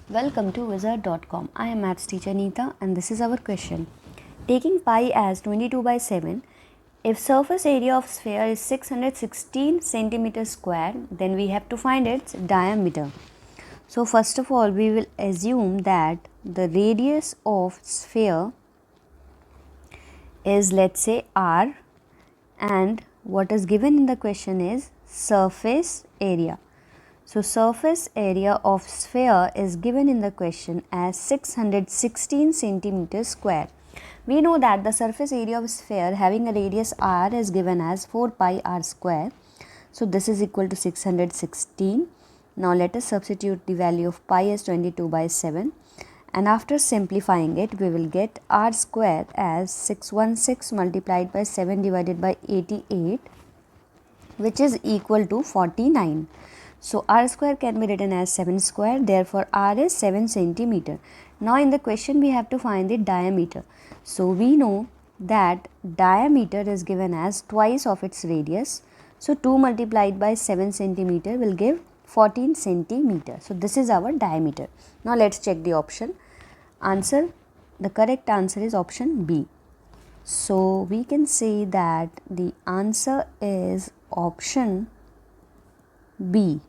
Welcome to Wizard.com. I am maths teacher Neeta and this is our question. Taking pi as 22 by 7, if surface area of sphere is 616 centimeters square, then we have to find its diameter. So first of all, we will assume that the radius of sphere is, let's say, r, and what is given in the question is surface area. So surface area of sphere is given in the question as 616 centimeters square. We know that the surface area of sphere having a radius r is given as 4 pi r square. So this is equal to 616. Now let us substitute the value of pi as 22 by 7, and after simplifying it we will get r square as 616 multiplied by 7 divided by 88, which is equal to 49. So r square can be written as 7 square, therefore r is 7 centimeter. Now in the question we have to find the diameter. So we know that diameter is given as twice of its radius. So 2 multiplied by 7 centimeter will give 14 centimeter. So this is our diameter. Now let's check the option. The correct answer is option B. So we can say that the answer is option B.